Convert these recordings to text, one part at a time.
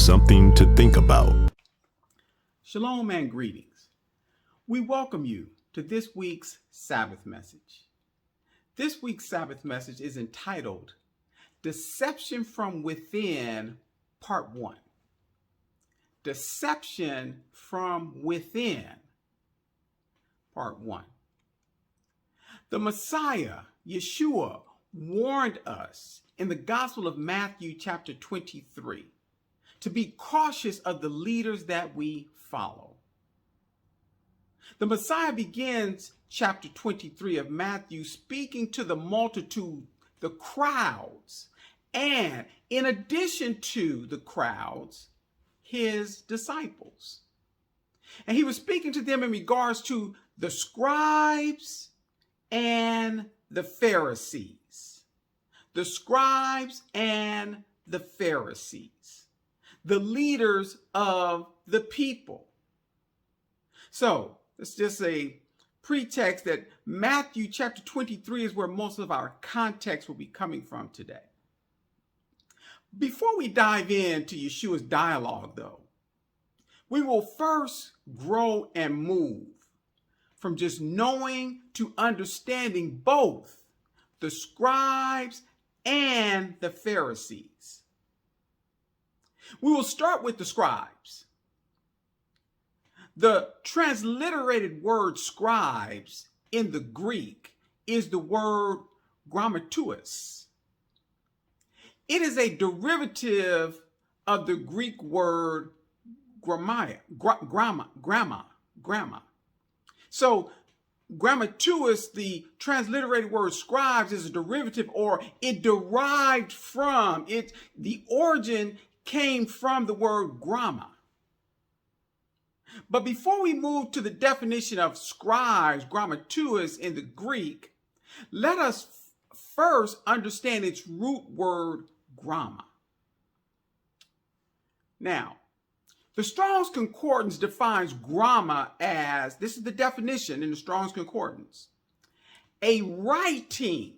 something to think about. Shalom and greetings. We welcome you to this week's Sabbath message. This week's Sabbath message is entitled Deception from Within, Part 1. Deception from Within, Part 1. The Messiah, Yeshua, warned us in the Gospel of Matthew chapter 23 to be cautious of the leaders that we follow. The Messiah begins chapter 23 of Matthew speaking to the multitude, the crowds, and in addition to the crowds, his disciples. And he was speaking to them in regards to the scribes and the Pharisees. The scribes and the Pharisees, the leaders of the people. So it's just a pretext that Matthew chapter 23 is where most of our context will be coming from today. Before we dive into Yeshua's dialogue, though, we will first grow and move from just knowing to understanding both the scribes and the Pharisees. We will start with the scribes. The transliterated word scribes in the Greek is the word grammateuos. It is a derivative of the Greek word gramma. So grammateuos, the transliterated word scribes, is a derivative, or it derived from it. The origin came from the word gramma. But before we move to the definition of scribes, grammateuos in the Greek, let us first understand its root word gramma. Now, the Strong's Concordance defines gramma as, this is the definition in the Strong's Concordance, a writing,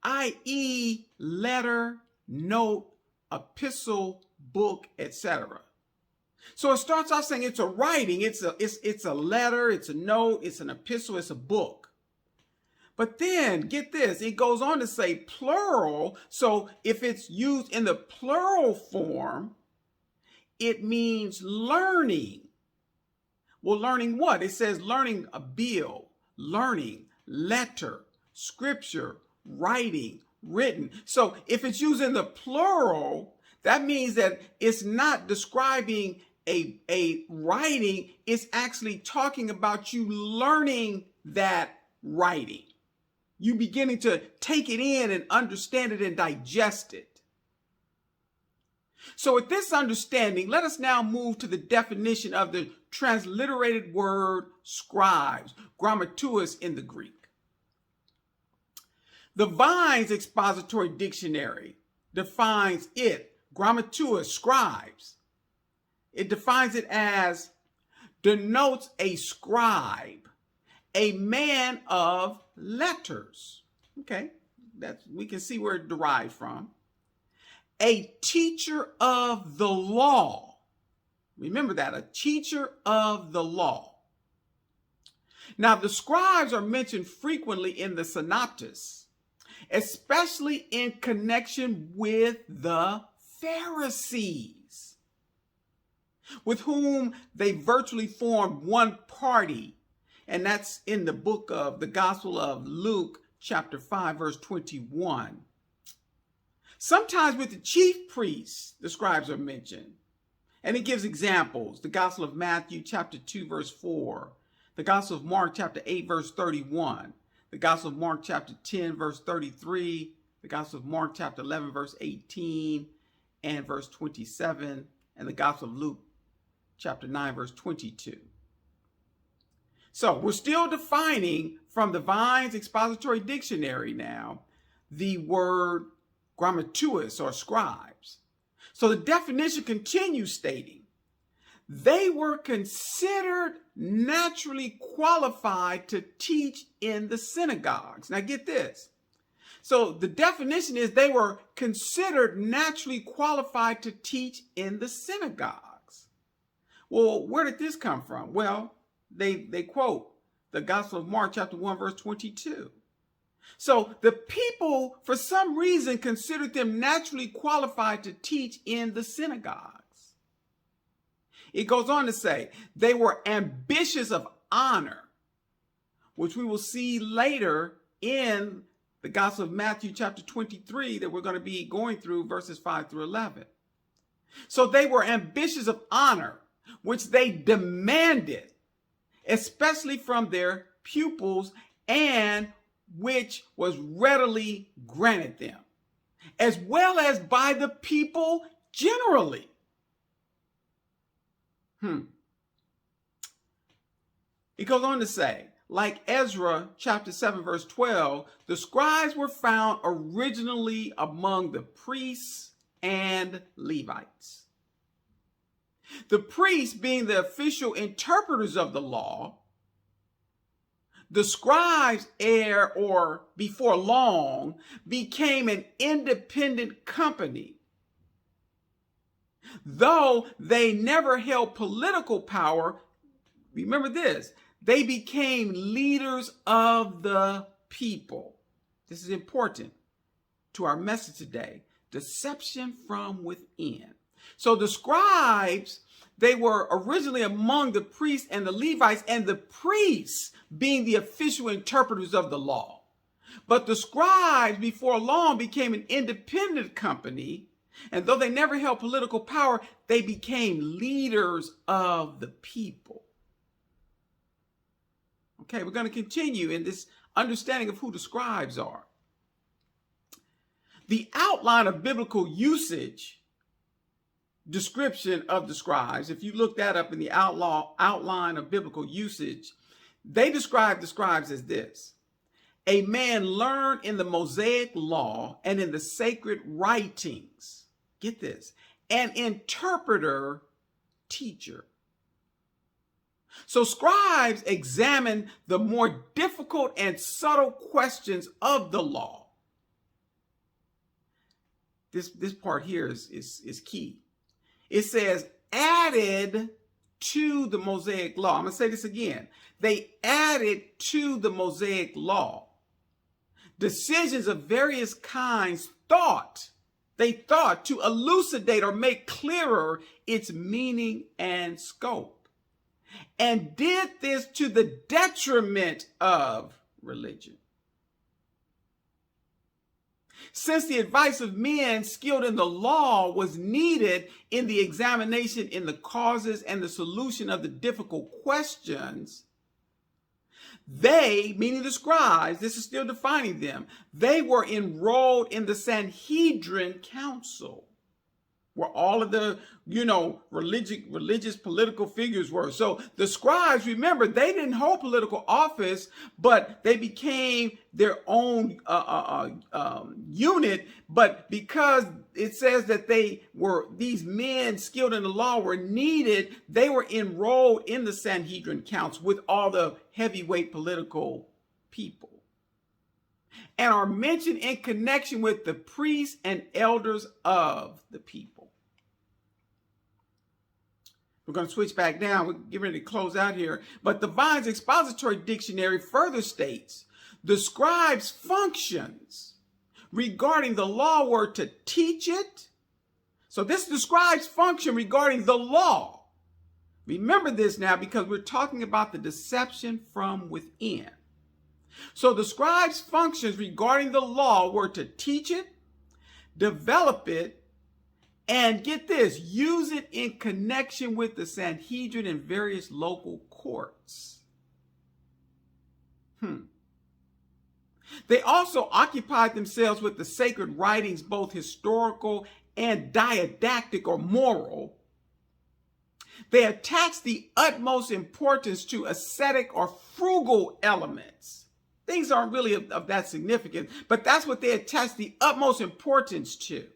i.e. letter, note, epistle, book, etc. So it starts off saying it's a writing, it's a letter, it's a note, it's an epistle, it's a book. But then, get this, it goes on to say plural. So if it's used in the plural form, it means learning. Well, learning what? It says learning a bill, learning, letter, scripture, writing, written. So if it's used in the plural, that means that it's not describing a writing. It's actually talking about you learning that writing. You beginning to take it in and understand it and digest it. So with this understanding, let us now move to the definition of the transliterated word scribes, grammateuos in the Greek. The Vine's Expository Dictionary defines it, grammateuos, scribes. It defines it as denotes a scribe, a man of letters. Okay, we can see where it derived from. A teacher of the law. Remember that, a teacher of the law. Now, the scribes are mentioned frequently in the Synoptics, especially in connection with the Pharisees, with whom they virtually formed one party. And that's in the book of the Gospel of Luke, chapter 5, verse 21. Sometimes with the chief priests, the scribes are mentioned. And it gives examples. The Gospel of Matthew, chapter 2, verse 4. The Gospel of Mark, chapter 8, verse 31. The Gospel of Mark, chapter 10, verse 33. The Gospel of Mark, chapter 11, verse 18 and verse 27. And the Gospel of Luke, chapter 9, verse 22. So we're still defining from the Vine's Expository Dictionary now the word grammateuos or scribes. So the definition continues stating, they were considered naturally qualified to teach in the synagogues. Now get this. So the definition is they were considered naturally qualified to teach in the synagogues. Well, where did this come from? Well, they quote the Gospel of Mark chapter 1 verse 22. So the people, for some reason, considered them naturally qualified to teach in the synagogues. It goes on to say they were ambitious of honor, which we will see later in the Gospel of Matthew chapter 23 that we're going to be going through verses 5 through 11. So they were ambitious of honor, which they demanded, especially from their pupils, and which was readily granted them, as well as by the people generally. It goes on to say, like Ezra chapter 7 verse 12, the scribes were found originally among the priests and Levites. The priests being the official interpreters of the law, the scribes ere or before long became an independent company. Though they never held political power, remember this, they became leaders of the people. This is important to our message today. Deception from within. So the scribes, they were originally among the priests and the Levites, and the priests being the official interpreters of the law. But the scribes before long became an independent company, and though they never held political power, they became leaders of the people. Okay, we're going to continue in this understanding of who the scribes are. The outline of biblical usage description of the scribes, if you look that up in the outline of biblical usage, they describe the scribes as this: a man learned in the Mosaic law and in the sacred writings. Get this, an interpreter, teacher. So scribes examine the more difficult and subtle questions of the law. This part here is key. It says added to the Mosaic law. I'm going to say this again. They added to the Mosaic law decisions of various kinds they thought to elucidate or make clearer its meaning and scope, and did this to the detriment of religion. Since the advice of men skilled in the law was needed in the examination in the causes and the solution of the difficult questions, they, meaning the scribes, this is still defining them, they were enrolled in the Sanhedrin council, where all of the, religious political figures were. So the scribes, remember, they didn't hold political office, but they became their own unit. But because it says that these men skilled in the law were needed, they were enrolled in the Sanhedrin council with all the heavyweight political people, and are mentioned in connection with the priests and elders of the people. We're going to switch back down. We're getting ready to close out here. But the Vine's Expository Dictionary further states the scribe's functions regarding the law were to teach it. So this is the scribe's function regarding the law. Remember this now, because we're talking about the deception from within. So the scribe's functions regarding the law were to teach it, develop it, and get this, use it in connection with the Sanhedrin and various local courts. They also occupied themselves with the sacred writings, both historical and didactic or moral. They attached the utmost importance to ascetic or frugal elements. Things aren't really of that significance, but that's what they attached the utmost importance to,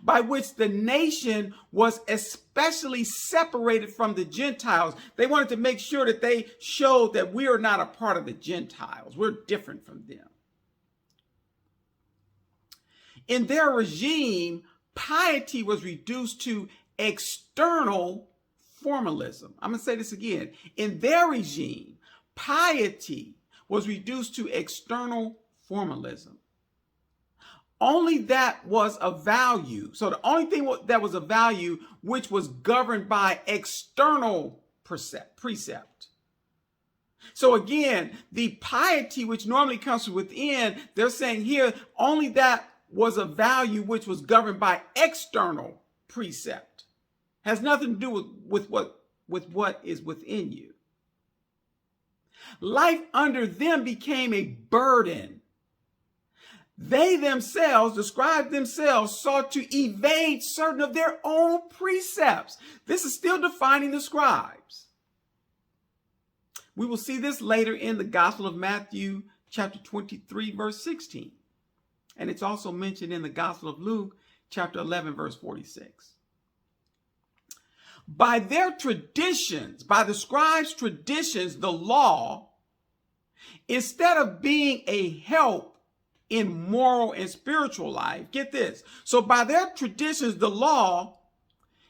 by which the nation was especially separated from the Gentiles. They wanted to make sure that they showed that we are not a part of the Gentiles. We're different from them. In their regime, piety was reduced to external formalism. I'm going to say this again. In their regime, piety was reduced to external formalism. Only that was of value. So the only thing that was of value, which was governed by external precept. So again, the piety which normally comes from within, they're saying here, only that was of value which was governed by external precept. Has nothing to do with what is within you. Life under them became a burden. They themselves, the scribes themselves, sought to evade certain of their own precepts. This is still defining the scribes. We will see this later in the Gospel of Matthew, chapter 23, verse 16. And it's also mentioned in the Gospel of Luke, chapter 11, verse 46. By their traditions, by the scribes' traditions, the law, instead of being a help in moral and spiritual life, get this. So by their traditions, the law,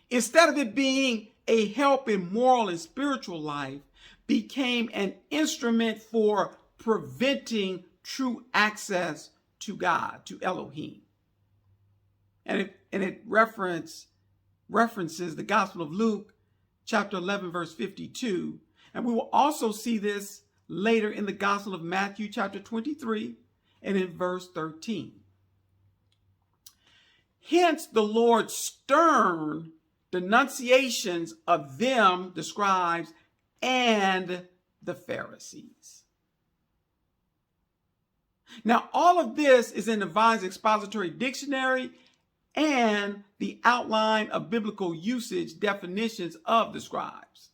instead of it being a help in moral and spiritual life, became an instrument for preventing true access to God, to Elohim. And it references the Gospel of Luke, chapter 11, verse 52. And we will also see this later in the Gospel of Matthew, chapter 23, and in verse 13. Hence the Lord's stern denunciations of them, the scribes, and the Pharisees. Now, all of this is in the Vine's Expository Dictionary and the outline of biblical usage definitions of the scribes,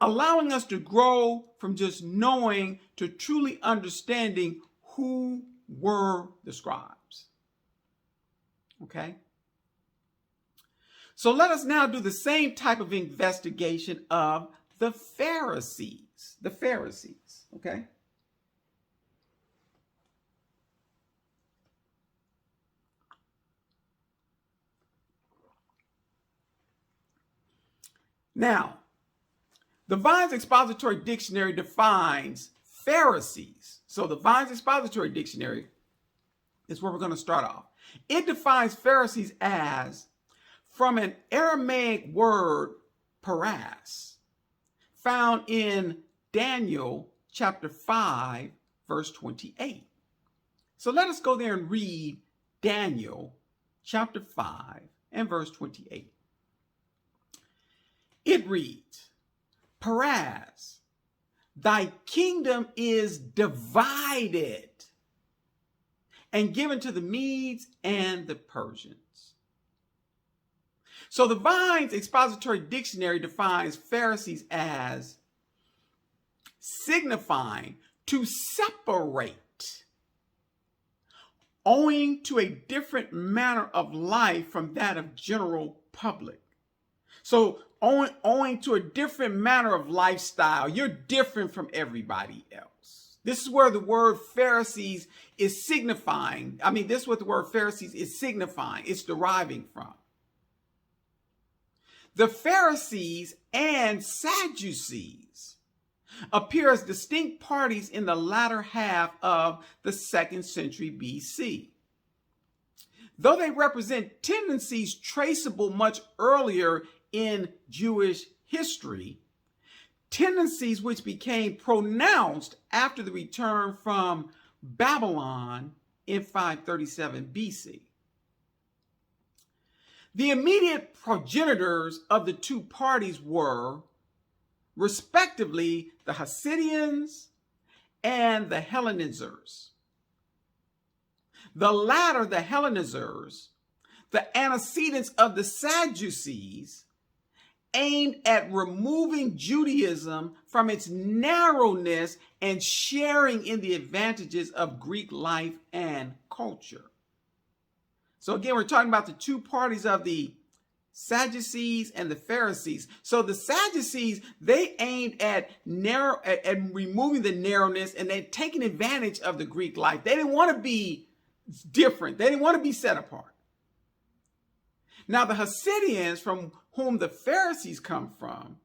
allowing us to grow from just knowing to truly understanding who were the scribes. Okay? So let us now do the same type of investigation of the Pharisees. The Pharisees, okay? Now, the Vine's Expository Dictionary defines Pharisees. So the Vine's Expository Dictionary is where we're going to start off. It defines Pharisees as from an Aramaic word, paras, found in Daniel chapter 5, verse 28. So let us go there and read Daniel chapter 5 and verse 28. It reads, Paras, thy kingdom is divided and given to the Medes and the Persians. So the Vine's Expository Dictionary defines Pharisees as signifying to separate, owing to a different manner of life from that of general public. So owing to a different manner of lifestyle, you're different from everybody else. This is where the word Pharisees is signifying. This is what the word Pharisees is signifying. It's deriving from. The Pharisees and Sadducees appear as distinct parties in the latter half of the 2nd century BC. Though they represent tendencies traceable much earlier in Jewish history, tendencies which became pronounced after the return from Babylon in 537 BC. The immediate progenitors of the two parties were, respectively, the Hasidians and the Hellenizers. The latter, the Hellenizers, the antecedents of the Sadducees, aimed at removing Judaism from its narrowness and sharing in the advantages of Greek life and culture. So again, we're talking about the two parties of the Sadducees and the Pharisees. So the Sadducees, they aimed at removing the narrowness and then taking advantage of the Greek life. They didn't want to be different. They didn't want to be set apart. Now, the Hasidians, from whom the Pharisees come from,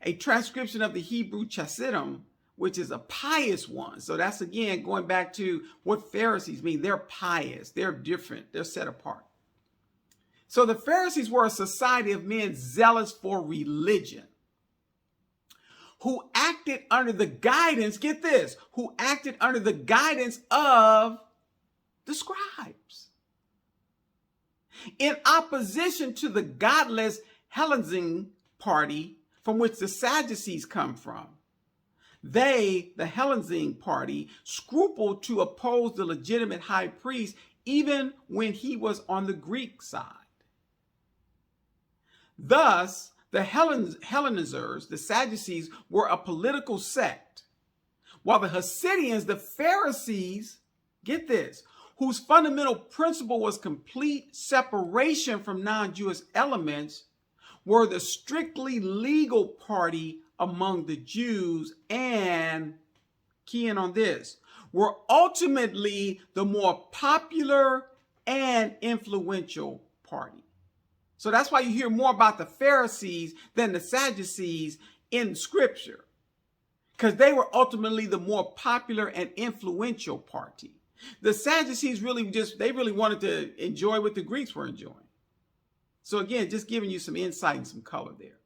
a transcription of the Hebrew Chassidim, which is a pious one. So that's, again, going back to what Pharisees mean. They're pious. They're different. They're set apart. So the Pharisees were a society of men zealous for religion, who acted under the guidance, get this, who acted under the guidance of the scribes. In opposition to the godless Hellenism party from which the Sadducees come from, they, the Hellenism party, scrupled to oppose the legitimate high priest even when he was on the Greek side. Thus, the Hellenizers, the Sadducees, were a political sect, while the Hasidians, the Pharisees, get this, whose fundamental principle was complete separation from non-Jewish elements, were the strictly legal party among the Jews and, key in on this, were ultimately the more popular and influential party. So that's why you hear more about the Pharisees than the Sadducees in Scripture, because they were ultimately the more popular and influential party. The Sadducees really wanted to enjoy what the Greeks were enjoying. So again, just giving you some insight and some color there.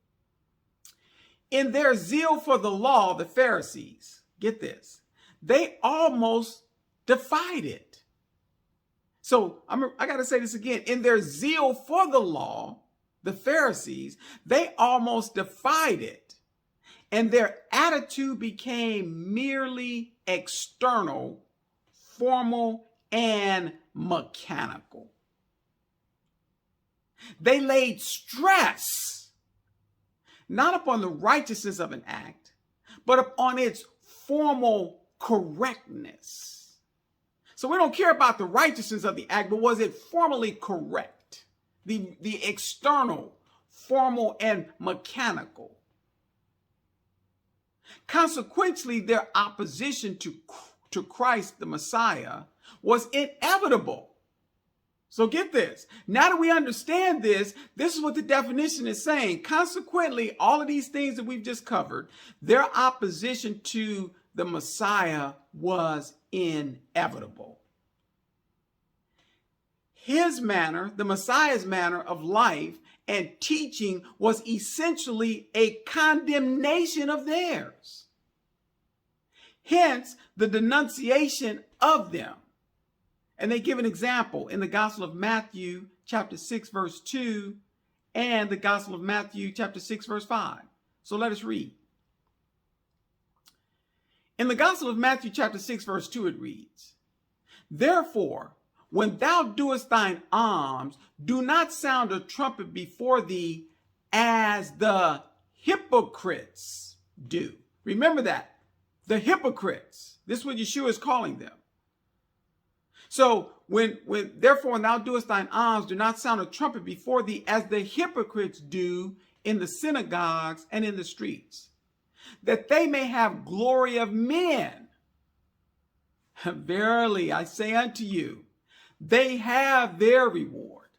In their zeal for the law, the Pharisees, get this, they almost defied it. So I got to say this again. In their zeal for the law, the Pharisees, they almost defied it. And their attitude became merely external, formal, and mechanical. They laid stress not upon the righteousness of an act, but upon its formal correctness. So we don't care about the righteousness of the act, but was it formally correct? The external, formal, and mechanical. Consequently, their opposition to Christ, the Messiah, was inevitable. So get this. Now that we understand this, this is what the definition is saying. Consequently, all of these things that we've just covered, their opposition to the Messiah was inevitable. His manner, the Messiah's manner of life and teaching was essentially a condemnation of theirs. Hence, the denunciation of them. And they give an example in the Gospel of Matthew, chapter 6, verse 2, and the Gospel of Matthew, chapter 6, verse 5. So let us read. In the Gospel of Matthew, chapter 6, verse 2, it reads, "Therefore, when thou doest thine alms, do not sound a trumpet before thee as the hypocrites do." Remember that. The hypocrites. This is what Yeshua is calling them. So therefore, when thou doest thine alms, do not sound a trumpet before thee as the hypocrites do in the synagogues and in the streets, that they may have glory of men. Verily, I say unto you, they have their reward.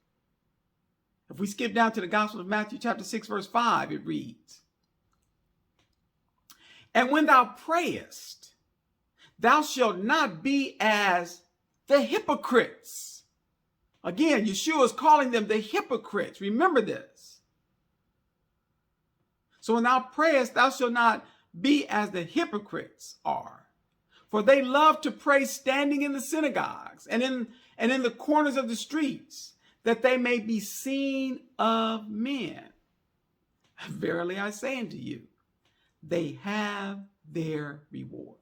If we skip down to the Gospel of Matthew, chapter 6, verse 5, it reads, "And when thou prayest, thou shalt not be as the hypocrites." Again, Yeshua is calling them the hypocrites. Remember this. So when thou prayest, thou shalt not be as the hypocrites are. For they love to pray standing in the synagogues and in the corners of the streets, that they may be seen of men. Verily I say unto you, they have their reward.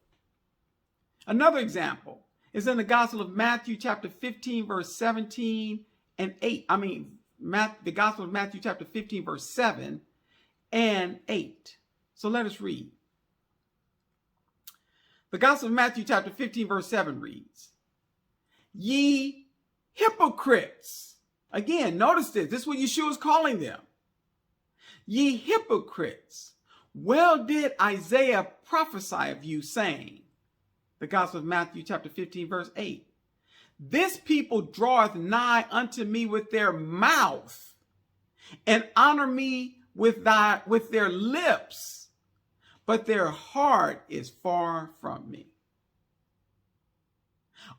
Another example is in the Gospel of Matthew, chapter 15, verse 17 and 8. The Gospel of Matthew, chapter 15, verse 7 and 8. So let us read. The Gospel of Matthew, chapter 15, verse 7 reads, "Ye hypocrites." Again, notice this. This is what Yeshua is calling them. "Ye hypocrites, well did Isaiah prophesy of you, saying," the Gospel of Matthew, chapter 15, verse 8, This people draweth nigh unto me with their mouth, and honor me with their lips, but their heart is far from me.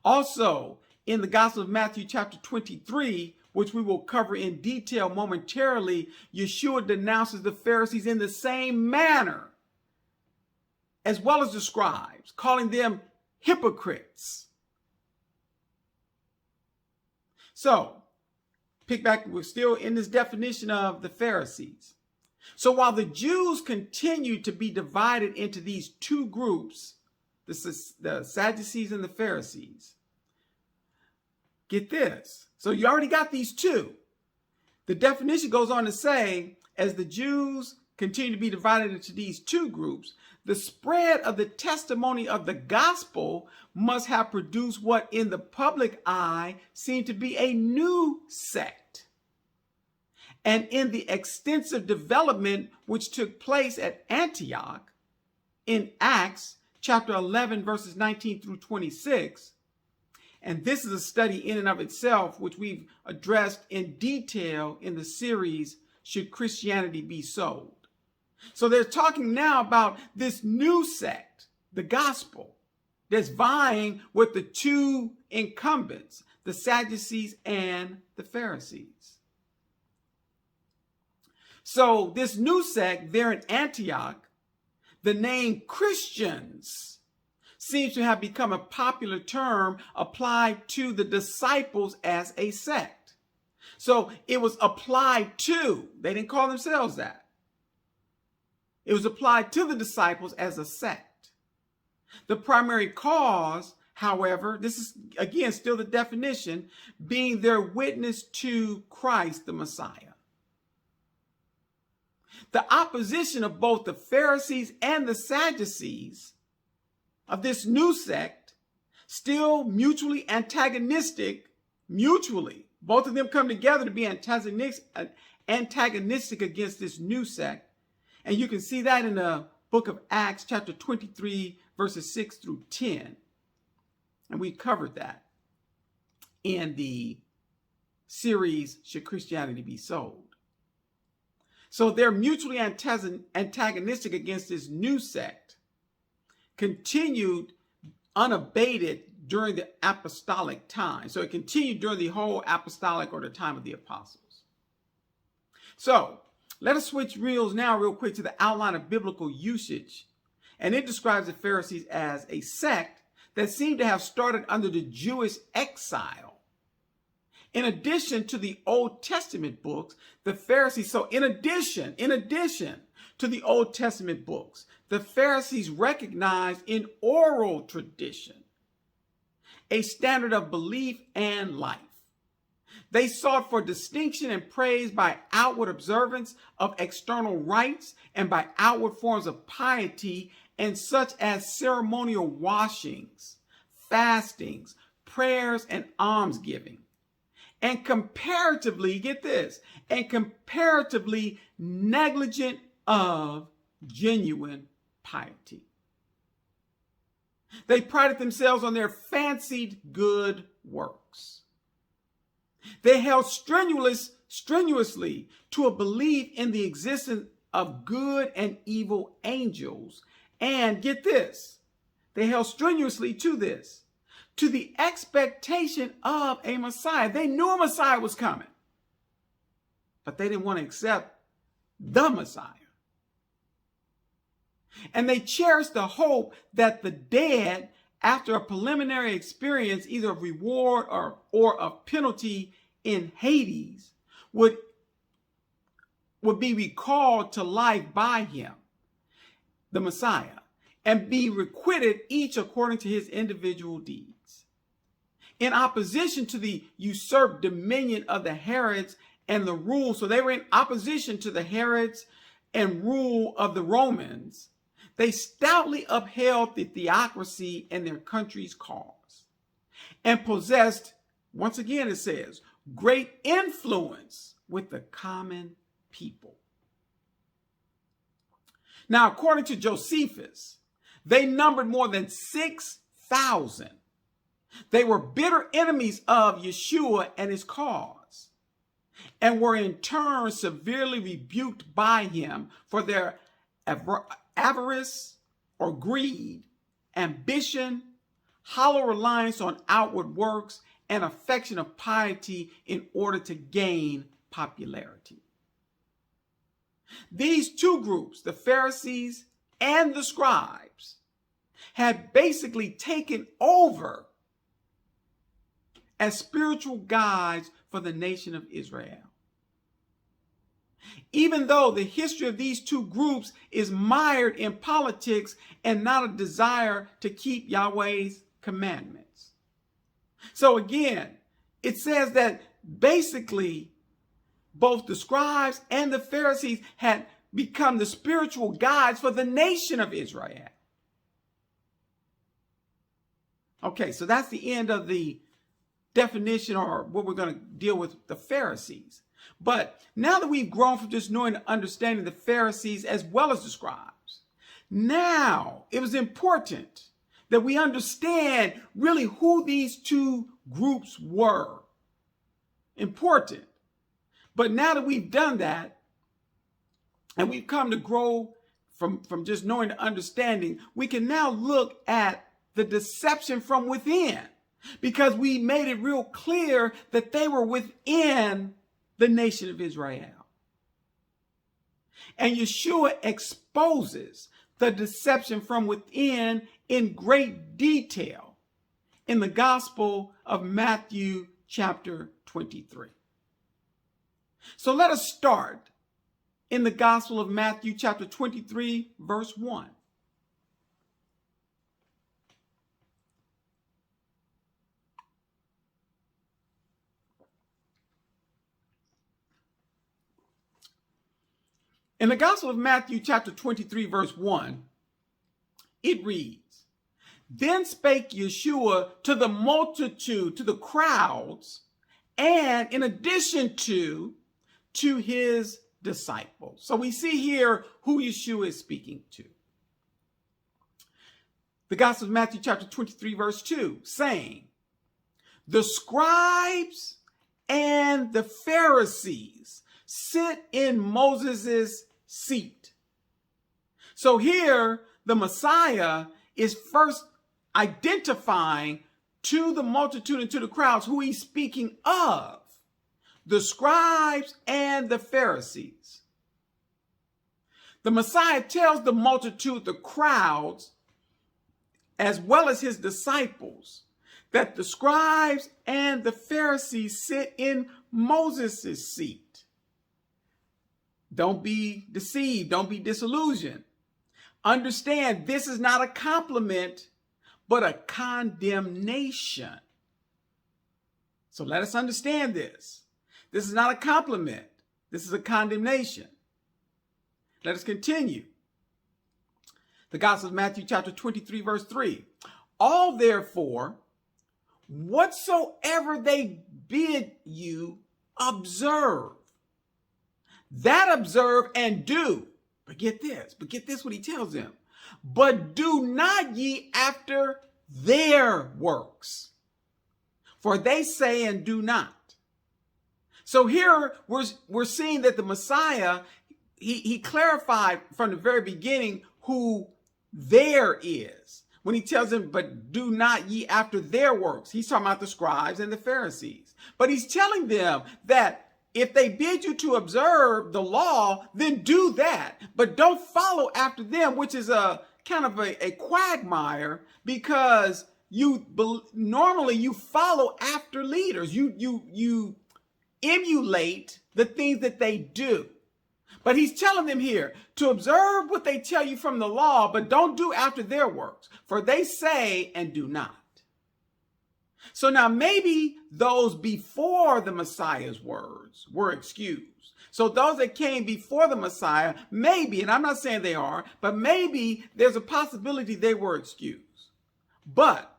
Also, in the Gospel of Matthew chapter 23, which we will cover in detail momentarily, Yeshua denounces the Pharisees in the same manner, as well as the scribes, calling them hypocrites. So, pick back, we're still in this definition of the Pharisees. So while the Jews continued to be divided into these two groups, the Sadducees and the Pharisees, get this. So you already got these two. The definition goes on to say, as the Jews continue to be divided into these two groups, the spread of the testimony of the gospel must have produced what in the public eye seemed to be a new sect. And in the extensive development which took place at Antioch in Acts chapter 11, verses 19 through 26, and this is a study in and of itself, which we've addressed in detail in the series, Should Christianity Be Sold? So they're talking now about this new sect, the gospel, that's vying with the two incumbents, the Sadducees and the Pharisees. So this new sect there in Antioch, the name Christians seems to have become a popular term applied to the disciples as a sect. So it was applied to, they didn't call themselves that. It was applied to the disciples as a sect. The primary cause, however, this is again still the definition, being their witness to Christ the Messiah. The opposition of both the Pharisees and the Sadducees of this new sect, still mutually antagonistic, both of them come together to be antagonistic against this new sect. And you can see that in the book of Acts chapter 23, verses 6 through 10. And we covered that in the series, Should Christianity Be Sold? So they're mutually antagonistic against this new sect, continued unabated during the apostolic time. So it continued during the whole apostolic or the time of the apostles. So let us switch reels now real quick to the outline of biblical usage. And it describes the Pharisees as a sect that seemed to have started under the Jewish exile. In addition to the Old Testament books, the Pharisees, so in addition to the Old Testament books, the Pharisees recognized in oral tradition a standard of belief and life. They sought for distinction and praise by outward observance of external rites and by outward forms of piety, and such as ceremonial washings, fastings, prayers, and almsgiving. And comparatively, get this, and comparatively negligent of genuine piety. They prided themselves on their fancied good works. They held strenuously to a belief in the existence of good and evil angels. And get this, they held strenuously to this, to the expectation of a Messiah. They knew a Messiah was coming, but they didn't want to accept the Messiah. And they cherished the hope that the dead, after a preliminary experience, either of reward or of penalty in Hades, would be recalled to life by him, the Messiah, and be requited each according to his individual deeds. In opposition to the usurped dominion of the Herods and the rule, so they were in opposition to the Herods and rule of the Romans, they stoutly upheld the theocracy in their country's cause and possessed, once again it says, great influence with the common people. Now, according to Josephus, they numbered more than 6,000 They were bitter enemies of Yeshua and his cause, and were in turn severely rebuked by him for their avarice or greed, ambition, hollow reliance on outward works, and affection of piety in order to gain popularity. These two groups, the Pharisees and the Scribes, had basically taken over as spiritual guides for the nation of Israel. Even though the history of these two groups is mired in politics and not a desire to keep Yahweh's commandments. So again, it says that basically both the Scribes and the Pharisees had become the spiritual guides for the nation of Israel. Okay, so that's the end of the definition, or what we're going to deal with the Pharisees. But now that we've grown from just knowing and understanding the Pharisees as well as the Scribes, now it was important that we understand really who these two groups were. Important. But now that we've done that, and we've come to grow from just knowing and understanding, we can now look at the deception from within, because we made it real clear that they were within the nation of Israel. And Yeshua exposes the deception from within in great detail in the Gospel of Matthew chapter 23. So let us start in the Gospel of Matthew chapter 23, verse 1. In the Gospel of Matthew chapter 23, verse 1, it reads, "Then spake Yeshua to the multitude, to the crowds, and in addition to his disciples." So we see here who Yeshua is speaking to. The Gospel of Matthew chapter 23, verse 2, saying, "The scribes and the Pharisees sit in Moses' seat." So here, the Messiah is first identifying to the multitude and to the crowds who he's speaking of: the scribes and the Pharisees. The Messiah tells the multitude, the crowds, as well as his disciples, that the scribes and the Pharisees sit in Moses' seat. Don't be deceived. Don't be disillusioned. Understand, this is not a compliment, but a condemnation. So let us understand this. This is not a compliment. This is a condemnation. Let us continue. The Gospel of Matthew chapter 23, verse 3. "All therefore, whatsoever they bid you, observe. That observe and do." But get this what he tells them. "But do not ye after their works, for they say and do not." So here we're seeing that the Messiah, he clarified from the very beginning who there is. When he tells them, "But do not ye after their works," he's talking about the scribes and the Pharisees. But he's telling them that if they bid you to observe the law, then do that. But don't follow after them, which is a kind of a quagmire, because normally you follow after leaders. You emulate the things that they do. But he's telling them here to observe what they tell you from the law, but don't do after their works, for they say and do not. So now maybe those before the Messiah's words were excused. So those that came before the Messiah, maybe, and I'm not saying they are, but maybe there's a possibility they were excused. But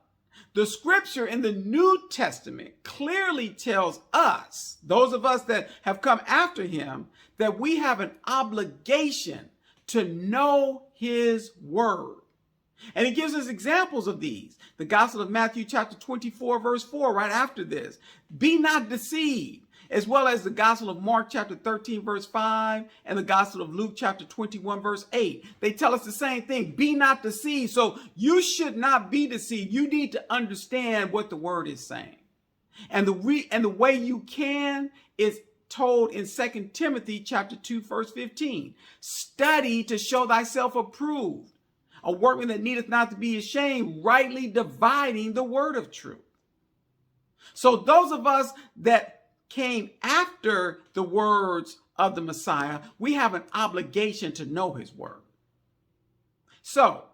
the scripture in the New Testament clearly tells us, those of us that have come after him, that we have an obligation to know his word. And he gives us examples of these. The Gospel of Matthew chapter 24, verse 4, right after this. Be not deceived. As well as the Gospel of Mark chapter 13, verse 5, and the Gospel of Luke chapter 21, verse 8. They tell us the same thing. Be not deceived. So you should not be deceived. You need to understand what the word is saying. And the way you can is told in 2 Timothy chapter 2, verse 15. Study to show thyself approved, a workman that needeth not to be ashamed, rightly dividing the word of truth. So those of us that came after the words of the Messiah, we have an obligation to know his word. So,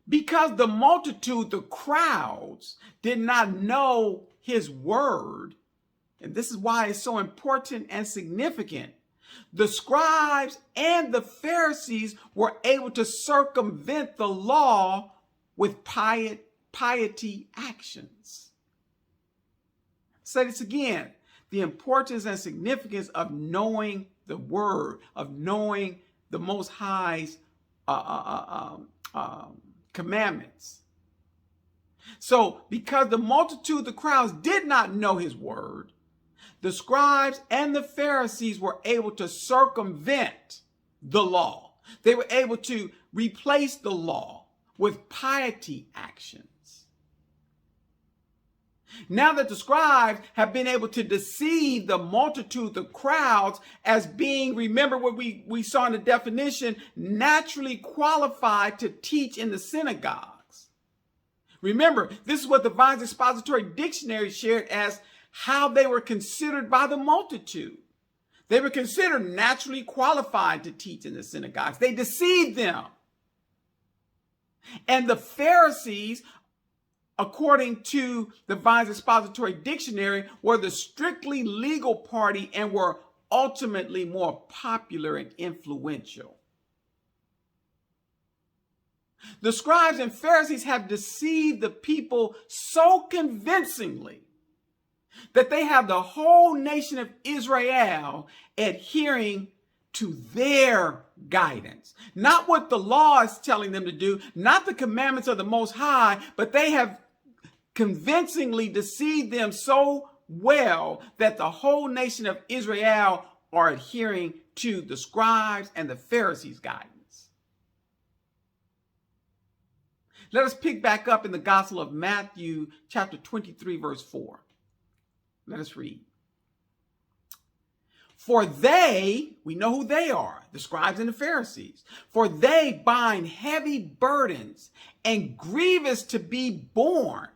because the multitude, the crowds, did not know his word, and this is why it's so important and significant, the scribes and the Pharisees were able to circumvent the law with piety actions. Say this again, the importance and significance of knowing the word, of knowing the Most High's commandments. So because the multitude, the crowds did not know his word, the scribes and the Pharisees were able to circumvent the law. They were able to replace the law with piety actions. Now that the scribes have been able to deceive the multitude, the crowds, as being, remember what we saw in the definition, naturally qualified to teach in the synagogues. Remember, this is what the Vine's Expository Dictionary shared as how they were considered by the multitude. They were considered naturally qualified to teach in the synagogues. They deceived them. And the Pharisees, according to the Vine's Expository Dictionary, were the strictly legal party and were ultimately more popular and influential. The scribes and Pharisees have deceived the people so convincingly that they have the whole nation of Israel adhering to their guidance. Not what the law is telling them to do, not the commandments of the Most High, but they have convincingly deceived them so well that the whole nation of Israel are adhering to the scribes and the Pharisees' guidance. Let us pick back up in the Gospel of Matthew, chapter 23, verse 4. Let us read. For they, we know who they are, the scribes and the Pharisees, for they bind heavy burdens and grievous to be borne,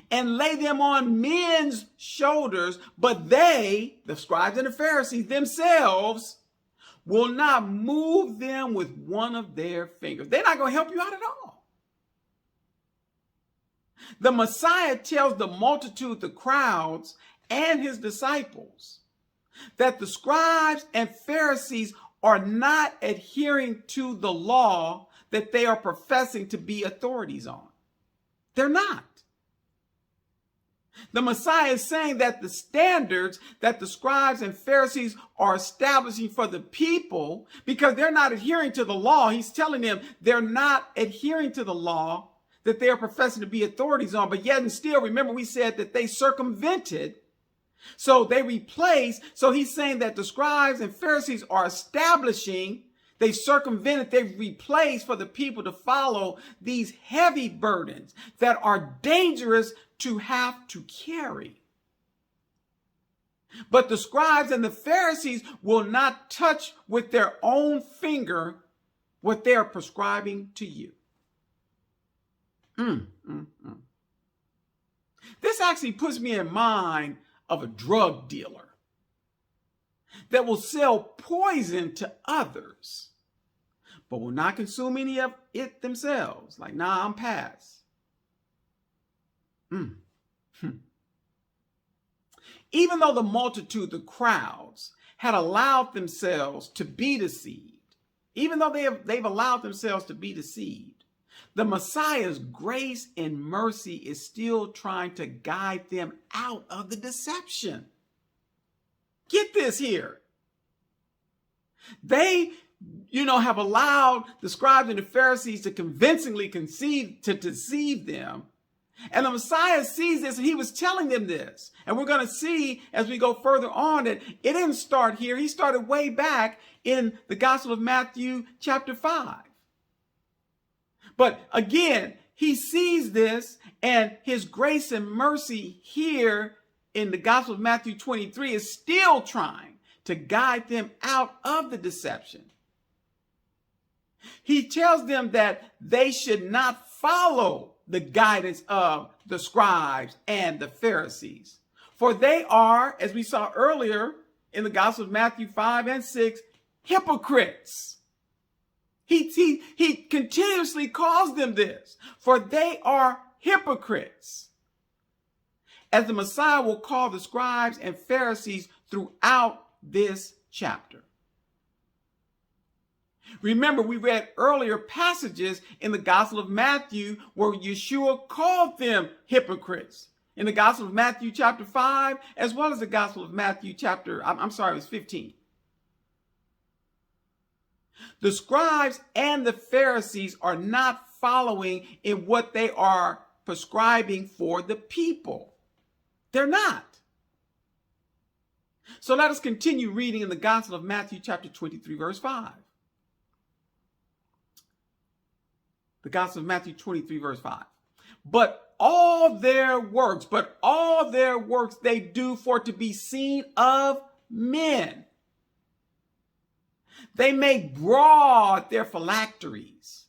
and lay them on men's shoulders, but they, the scribes and the Pharisees themselves, will not move them with one of their fingers. They're not going to help you out at all. The Messiah tells the multitude, the crowds, and his disciples that the scribes and Pharisees are not adhering to the law that they are professing to be authorities on. They're not. The Messiah is saying that the standards that the scribes and Pharisees are establishing for the people, because they're not adhering to the law, he's telling them they're not adhering to the law that they are professing to be authorities on, but yet and still, remember we said that they circumvented, so they replaced. So he's saying that the scribes and Pharisees are establishing, they circumvented, they've replaced for the people to follow these heavy burdens that are dangerous to have to carry. But the scribes and the Pharisees will not touch with their own finger what they are prescribing to you. This actually puts me in mind of a drug dealer that will sell poison to others, but will not consume any of it themselves. Like, nah, I'm past. Even though the multitude, the crowds, had allowed themselves to be deceived, even though they've allowed themselves to be deceived, the Messiah's grace and mercy is still trying to guide them out of the deception. Get this here. They have allowed the scribes and the Pharisees to convincingly deceive them. And the Messiah sees this, and he was telling them this. And we're going to see as we go further on that it didn't start here. He started way back in the Gospel of Matthew chapter 5. But again, he sees this, and his grace and mercy here in the Gospel of Matthew 23 is still trying to guide them out of the deception. He tells them that they should not follow the guidance of the scribes and the Pharisees. For they are, as we saw earlier in the Gospel of Matthew 5 and 6, hypocrites. He continuously calls them this, for they are hypocrites. As the Messiah will call the scribes and Pharisees throughout this chapter. Remember, we read earlier passages in the Gospel of Matthew where Yeshua called them hypocrites. In the Gospel of Matthew chapter 5, as well as the Gospel of Matthew chapter, it was 15. The scribes and the Pharisees are not following in what they are prescribing for the people. They're not. So let us continue reading in the Gospel of Matthew chapter 23, verse 5. The Gospel of Matthew 23, verse 5. But all their works they do for to be seen of men. They make broad their phylacteries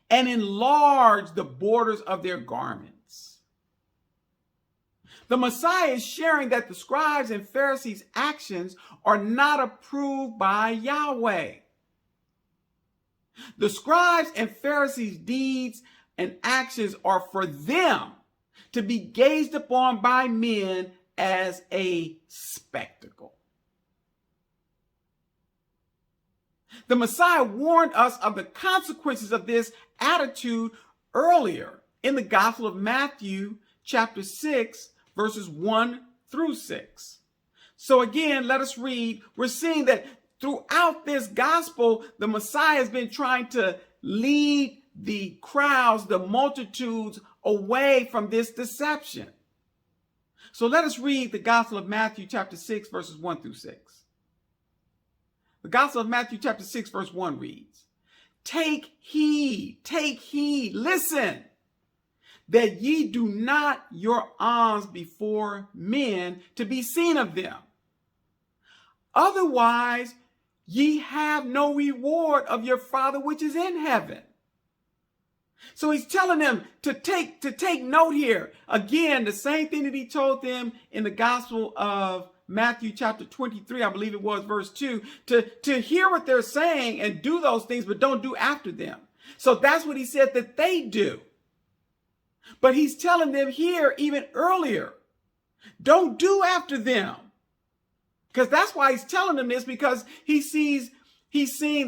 and enlarge the borders of their garments. The Messiah is sharing that the scribes and Pharisees' actions are not approved by Yahweh. The scribes and Pharisees' deeds and actions are for them to be gazed upon by men as a spectacle. The Messiah warned us of the consequences of this attitude earlier in the Gospel of Matthew chapter 6, verses 1 through 6. So again, let us read. We're seeing that throughout this gospel, the Messiah has been trying to lead the crowds, the multitudes, away from this deception. So let us read the Gospel of Matthew chapter 6, verses 1 through 6. The Gospel of Matthew chapter 6, verse 1 reads, take heed, listen, that ye do not your alms before men to be seen of them. Otherwise, ye have no reward of your Father which is in heaven. So he's telling them to take note here. Again, the same thing that he told them in the Gospel of Matthew chapter 23, I believe it was verse 2, to hear what they're saying and do those things, but don't do after them. So that's what he said that they do. But he's telling them here even earlier, don't do after them. Because that's why he's telling them this, because he's seeing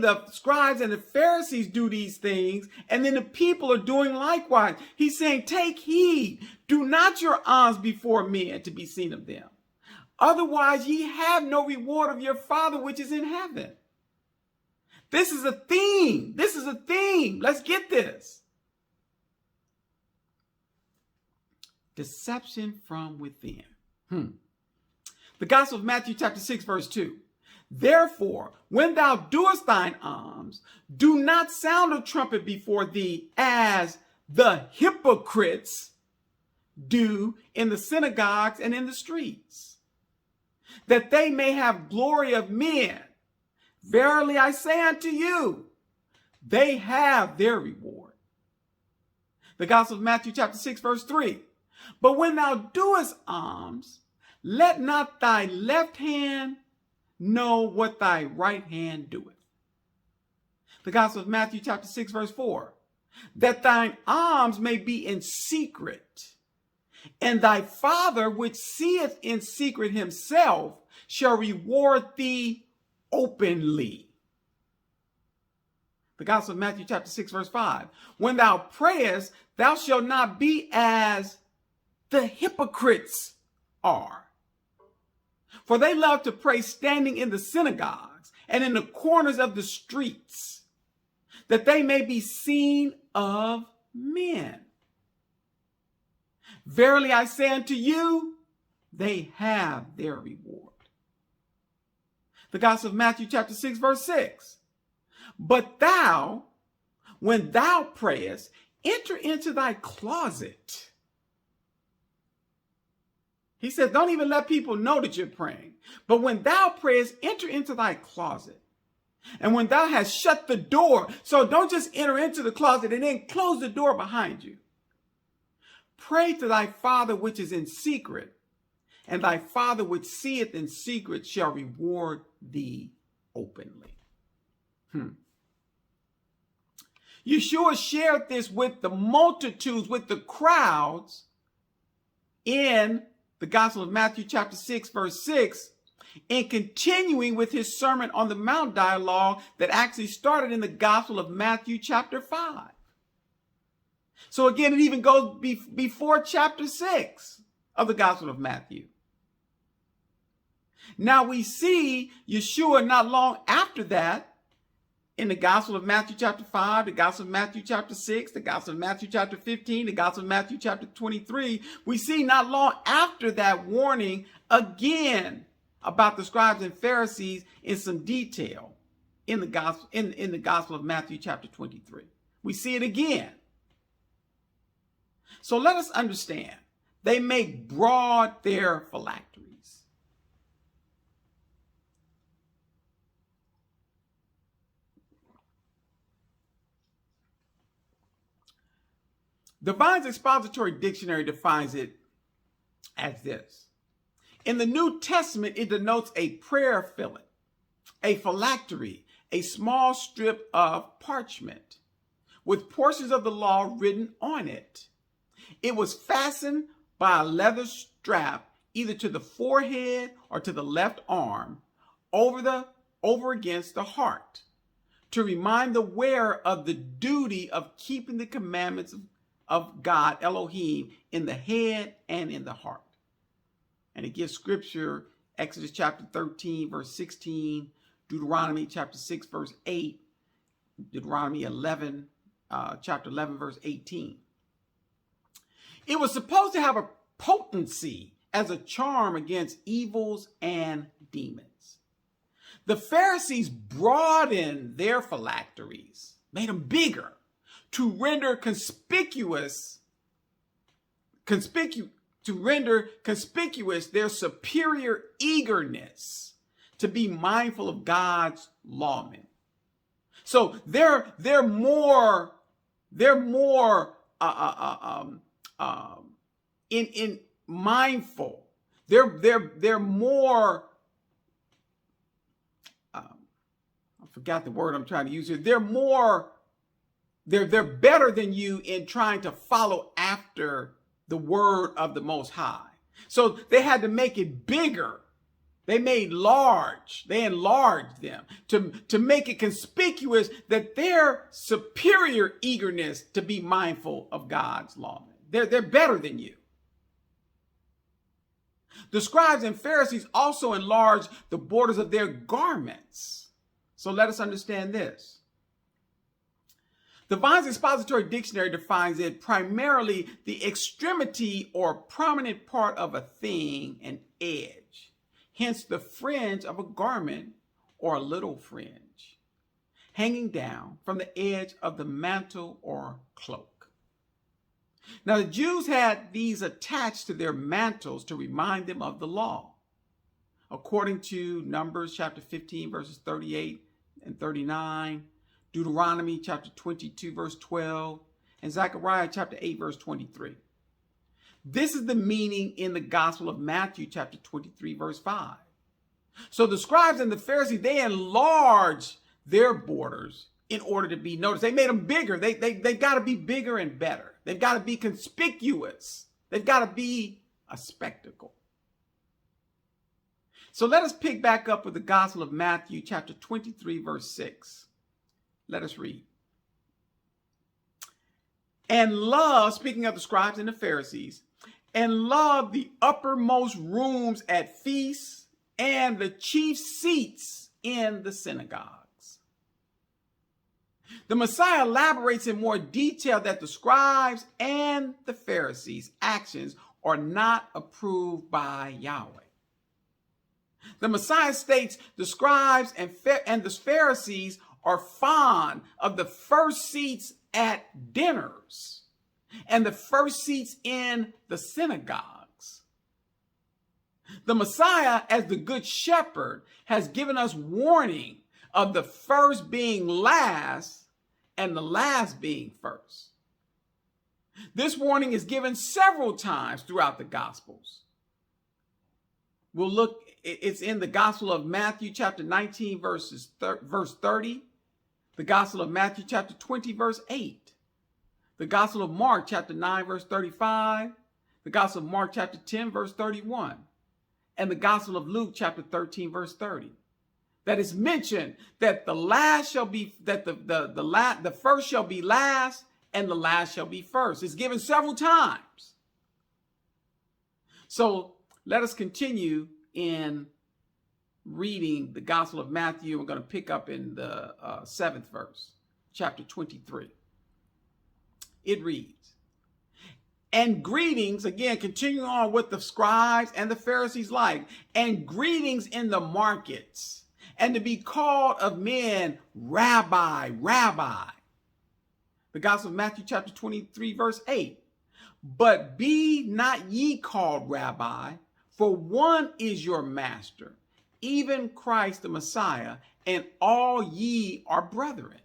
the scribes and the Pharisees do these things, and then the people are doing likewise. He's saying, take heed, do not your alms before men to be seen of them. Otherwise, ye have no reward of your Father which is in heaven. This is a theme. Let's get this. Deception from within. The Gospel of Matthew chapter 6, verse 2. Therefore, when thou doest thine alms, do not sound a trumpet before thee as the hypocrites do in the synagogues and in the streets, that they may have glory of men. Verily I say unto you, they have their reward. The Gospel of Matthew chapter 6, verse 3. But when thou doest alms, let not thy left hand know what thy right hand doeth. The Gospel of Matthew chapter 6, verse 4. That thine alms may be in secret, and thy Father which seeth in secret himself shall reward thee openly. The Gospel of Matthew chapter 6, verse 5. When thou prayest, thou shalt not be as the hypocrites are. For they love to pray standing in the synagogues and in the corners of the streets, that they may be seen of men. Verily I say unto you, they have their reward. The Gospel of Matthew chapter 6, verse 6. But thou, when thou prayest, enter into thy closet. He says, don't even let people know that you're praying. But when thou prayest, enter into thy closet. And when thou hast shut the door, so don't just enter into the closet and then close the door behind you. Pray to thy Father which is in secret, and thy Father which seeth in secret shall reward thee openly. Yeshua shared this with the multitudes, with the crowds in the Gospel of Matthew chapter 6, verse 6, and continuing with his Sermon on the Mount dialogue that actually started in the Gospel of Matthew chapter 5. So again, it even goes before chapter 6 of the Gospel of Matthew. Now we see Yeshua not long after that in the Gospel of Matthew chapter 5, the Gospel of Matthew chapter 6, the Gospel of Matthew chapter 15, the Gospel of Matthew chapter 23. We see not long after that warning again about the scribes and Pharisees in some detail in the Gospel of Matthew chapter 23. We see it again. So let us understand, they make broad their phylacteries. The Vine's Expository Dictionary defines it as this. In the New Testament, it denotes a prayer fillet, a phylactery, a small strip of parchment with portions of the law written on it. It was fastened by a leather strap either to the forehead or to the left arm over against the heart to remind the wearer of the duty of keeping the commandments of God, Elohim, in the head and in the heart. And it gives scripture, Exodus chapter 13, verse 16, Deuteronomy chapter 6, verse 8, Deuteronomy chapter 11, verse 18. It was supposed to have a potency as a charm against evils and demons. The Pharisees broadened their phylacteries, made them bigger, to render conspicuous their superior eagerness to be mindful of God's lawmen. So they're more mindful. They're more. I forgot the word I'm trying to use here. They're better than you in trying to follow after the word of the Most High. So they had to make it bigger. They enlarged them to make it conspicuous that their superior eagerness to be mindful of God's law. They're better than you. The scribes and Pharisees also enlarged the borders of their garments. So let us understand this. The Vine's Expository Dictionary defines it primarily the extremity or prominent part of a thing, an edge, hence the fringe of a garment or a little fringe, hanging down from the edge of the mantle or cloak. Now the Jews had these attached to their mantles to remind them of the law. According to Numbers chapter 15, verses 38 and 39, Deuteronomy chapter 22, verse 12, and Zechariah chapter 8, verse 23. This is the meaning in the Gospel of Matthew chapter 23, verse 5. So the scribes and the Pharisees, they enlarged their borders in order to be noticed. They made them bigger. They've got to be bigger and better. They've got to be conspicuous. They've got to be a spectacle. So let us pick back up with the Gospel of Matthew chapter 23, verse 6. Let us read. And love, speaking of the scribes and the Pharisees, and love the uppermost rooms at feasts and the chief seats in the synagogues. The Messiah elaborates in more detail that the scribes and the Pharisees' actions are not approved by Yahweh. The Messiah states the scribes and the Pharisees are fond of the first seats at dinners and the first seats in the synagogues. The Messiah, as the Good Shepherd, has given us warning of the first being last and the last being first. This warning is given several times throughout the Gospels. We'll look, it's in the Gospel of Matthew chapter 19, verse 30, the Gospel of Matthew chapter 20, verse 8, the Gospel of Mark chapter 9, verse 35, the Gospel of Mark chapter 10, verse 31, and the Gospel of Luke chapter 13, verse 30. That is mentioned that the last shall be, that the first shall be last and the last shall be first. It's given several times. So let us continue in reading the Gospel of Matthew. We're going to pick up in the 7th verse, chapter 23. It reads, "And greetings," again, continuing on with the scribes and the Pharisees like, "and greetings in the markets, and to be called of men, Rabbi, Rabbi." The Gospel of Matthew chapter 23, verse 8. "But be not ye called Rabbi, for one is your master, even Christ the Messiah, and all ye are brethren."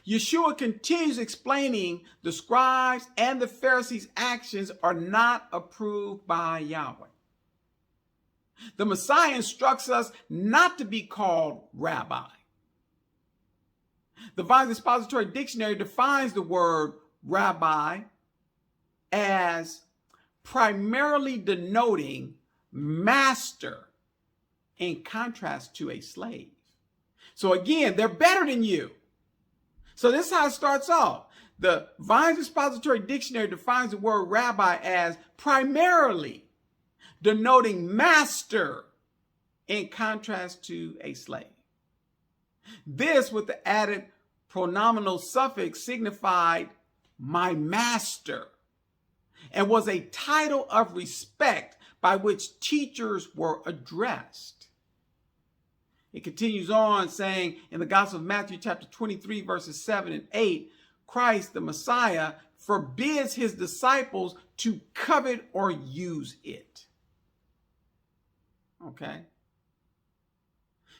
Yeshua continues explaining the scribes and the Pharisees' actions are not approved by Yahweh. The Messiah instructs us not to be called Rabbi. The Vine's Expository Dictionary defines the word rabbi as primarily denoting master in contrast to a slave. So again, they're better than you. So this is how it starts off. The Vine's Expository Dictionary defines the word rabbi as primarily denoting master in contrast to a slave. This, with the added pronominal suffix, signified my master and was a title of respect by which teachers were addressed. It continues on saying in the Gospel of Matthew chapter 23, verses 7 and 8, Christ, the Messiah, forbids his disciples to covet or use it. Okay?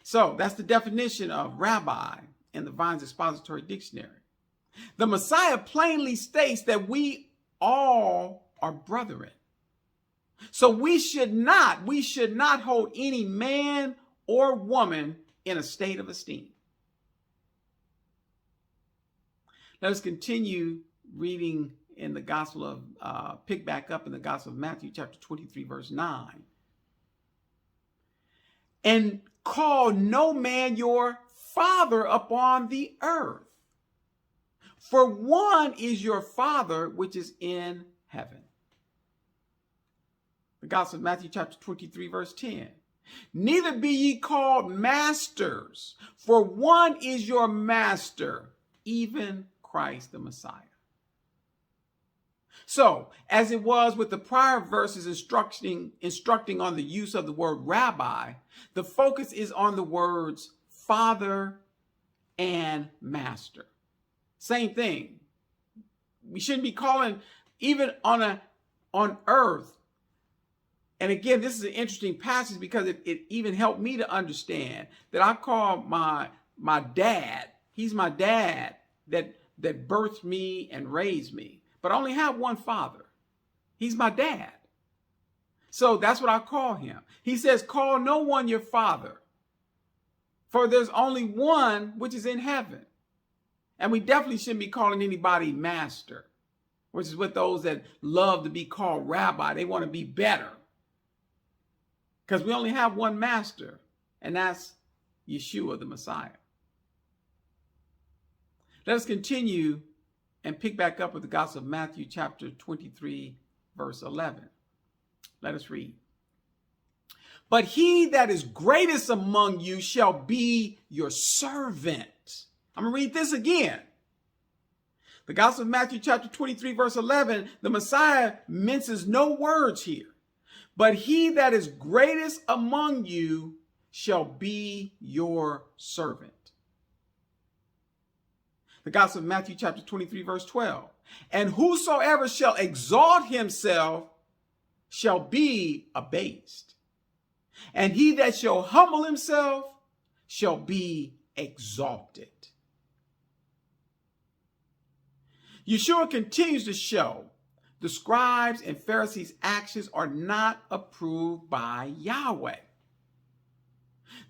So that's the definition of rabbi in the Vine's Expository Dictionary. The Messiah plainly states that we all are brethren. So we should not hold any man or woman in a state of esteem. Let us continue reading in the Gospel of, pick back up in the Gospel of Matthew chapter 23, verse 9. "And call no man your father upon the earth, for one is your Father which is in heaven." The Gospel of Matthew chapter 23, verse 10. "Neither be ye called masters, for one is your master, even Christ the Messiah." So, as it was with the prior verses instructing on the use of the word rabbi, the focus is on the words father and master. Same thing. We shouldn't be calling, even on earth. And again, this is an interesting passage because it even helped me to understand that I call my dad, he's my dad that birthed me and raised me. But I only have one father. He's my dad. So that's what I call him. He says, "Call no one your father, for there's only one which is in heaven." And we definitely shouldn't be calling anybody master, which is what those that love to be called rabbi, they want to be better. Because we only have one master, and that's Yeshua the Messiah. Let us continue and pick back up with the Gospel of Matthew chapter 23, verse 11. Let us read. But he that is greatest among you shall be your servant. I'm going to read this again. The Gospel of Matthew chapter 23, verse 11, the Messiah minces no words here. But he that is greatest among you shall be your servant. The Gospel of Matthew chapter 23, verse 12. And whosoever shall exalt himself shall be abased. And he that shall humble himself shall be exalted. Yeshua continues to show the scribes and Pharisees' actions are not approved by Yahweh.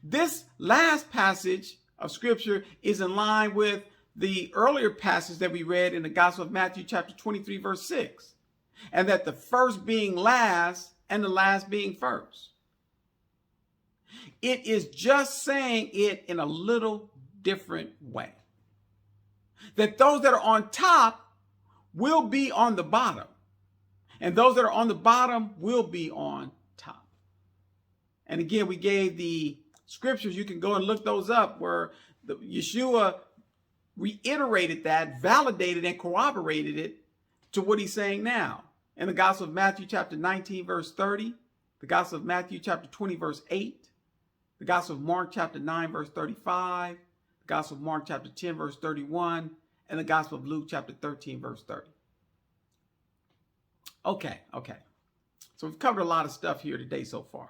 This last passage of scripture is in line with the earlier passage that we read in the Gospel of Matthew chapter 23, verse 6, and that the first being last and the last being first. It is just saying it in a little different way. That those that are on top will be on the bottom, and those that are on the bottom will be on top. And again, we gave the scriptures. You can go and look those up where Yeshua reiterated that, validated and corroborated it to what he's saying now. In the Gospel of Matthew chapter 19, verse 30, the Gospel of Matthew chapter 20, verse 8, the Gospel of Mark chapter 9, verse 35, the Gospel of Mark chapter 10, verse 31, and the Gospel of Luke chapter 13, verse 30. Okay. So we've covered a lot of stuff here today so far.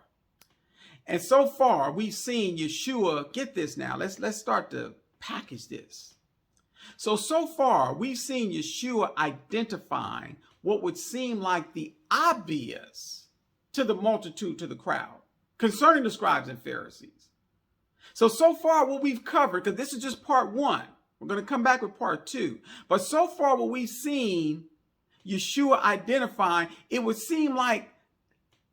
And so far, we've seen Yeshua, get this now, let's start to package this. So far, we've seen Yeshua identifying what would seem like the obvious to the multitude, to the crowd, concerning the scribes and Pharisees. So far, what we've covered, because this is just part one, we're going to come back with part two. But so far, what we've seen Yeshua identifying, it would seem like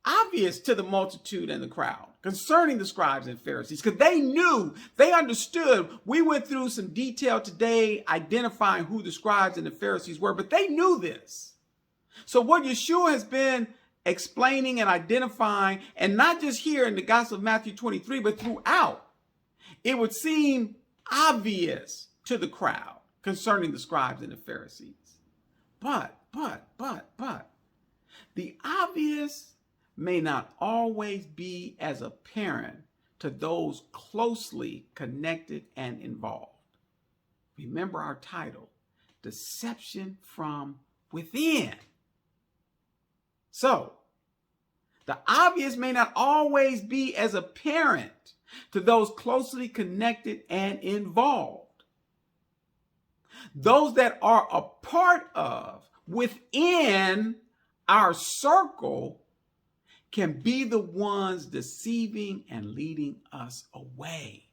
obvious to the multitude and the crowd concerning the scribes and Pharisees, because they knew, they understood. We went through some detail today identifying who the scribes and the Pharisees were, but they knew this. So what Yeshua has been explaining and identifying, and not just here in the Gospel of Matthew 23, but throughout, it would seem obvious to the crowd concerning the scribes and the Pharisees. But, the obvious may not always be as apparent to those closely connected and involved. Remember our title, Deception from Within. So, the obvious may not always be as apparent to those closely connected and involved. Those that are a part of, within our circle, can be the ones deceiving and leading us away.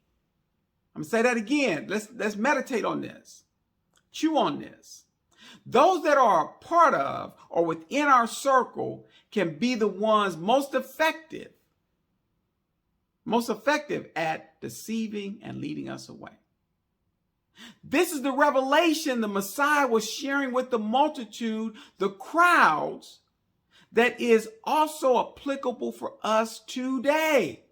I'm going to say that again. Let's meditate on this. Chew on this. Those that are a part of or within our circle can be the ones most effective at deceiving and leading us away. This is the revelation the Messiah was sharing with the multitude, the crowds, that is also applicable for us today.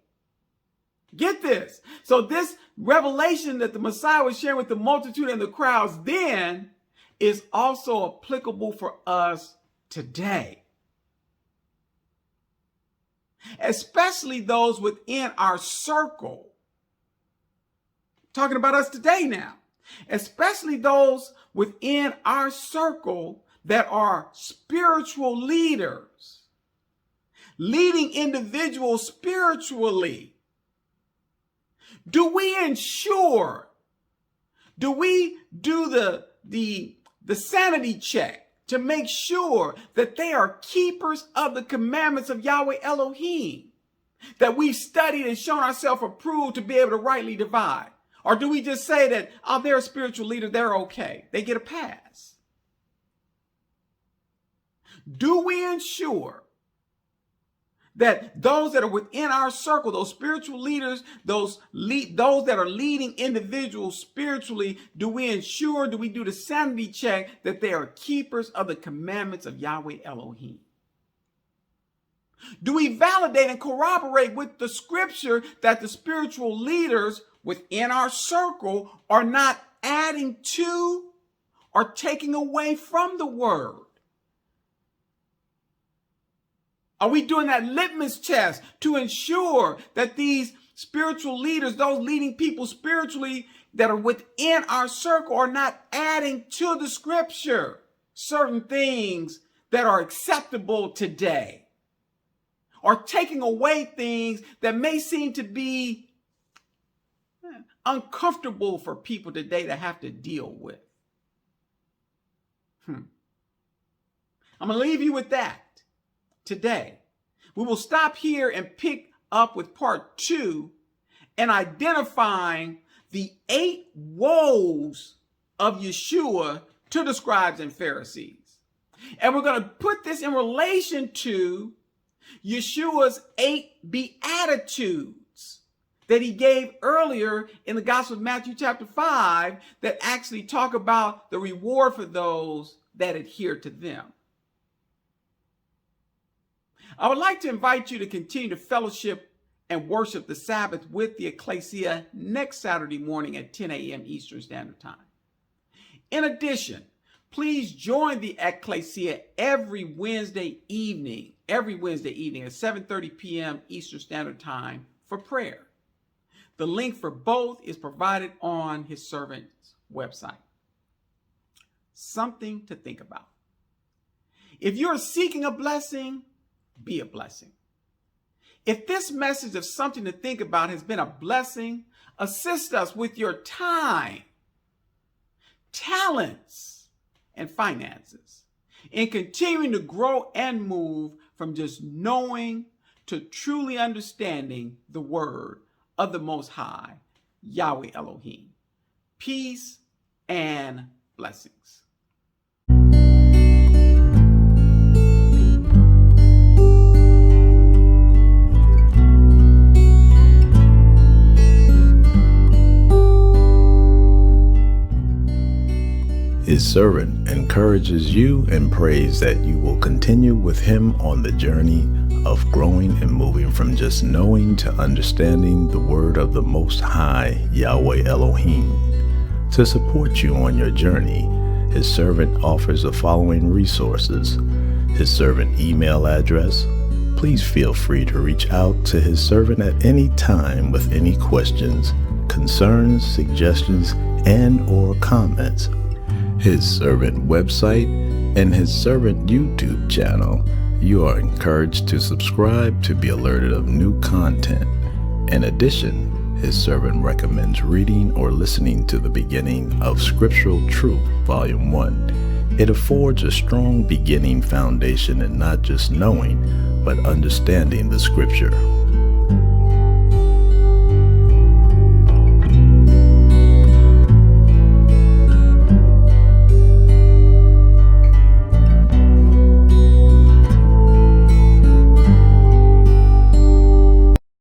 Get this. So this revelation that the Messiah was sharing with the multitude and the crowds then is also applicable for us today. Especially those within our circle. Talking about us today now. Especially those within our circle that are spiritual leaders, leading individuals spiritually. Do we ensure, do we do the sanity check to make sure that they are keepers of the commandments of Yahweh Elohim, that we've studied and shown ourselves approved to be able to rightly divide? Or do we just say that, oh, they're a spiritual leader, they're okay, they get a pass? Do we ensure that those that are within our circle, those spiritual leaders, those that are leading individuals spiritually, do we do the sanity check that they are keepers of the commandments of Yahweh Elohim? Do we validate and corroborate with the scripture that the spiritual leaders within our circle are not adding to or taking away from the word? Are we doing that litmus test to ensure that these spiritual leaders, those leading people spiritually that are within our circle, are not adding to the scripture certain things that are acceptable today, or taking away things that may seem to be uncomfortable for people today to have to deal with? I'm going to leave you with that today. We will stop here and pick up with part 2 and identifying the 8 woes of Yeshua to the scribes and Pharisees. And we're going to put this in relation to Yeshua's 8 beatitudes that he gave earlier in the Gospel of Matthew chapter 5 that actually talk about the reward for those that adhere to them. I would like to invite you to continue to fellowship and worship the Sabbath with the Ecclesia next Saturday morning at 10 a.m. Eastern Standard Time. In addition, please join the Ecclesia every Wednesday evening at 7:30 p.m. Eastern Standard Time for prayer. The link for both is provided on his servant's website. Something to think about. If you're seeking a blessing, be a blessing. If this message of something to think about has been a blessing, assist us with your time, talents, and finances in continuing to grow and move from just knowing to truly understanding the word of the Most High, Yahweh Elohim. Peace and blessings. His servant encourages you and prays that you will continue with him on the journey of growing and moving from just knowing to understanding the word of the Most High, Yahweh Elohim. To support you on your journey, his servant offers the following resources. His servant email address. Please feel free to reach out to his servant at any time with any questions, concerns, suggestions, and/or comments. His servant website and his servant YouTube channel. You are encouraged to subscribe to be alerted of new content. In addition, his servant recommends reading or listening to the beginning of Scriptural Truth, Volume 1. It affords a strong beginning foundation in not just knowing, but understanding the Scripture.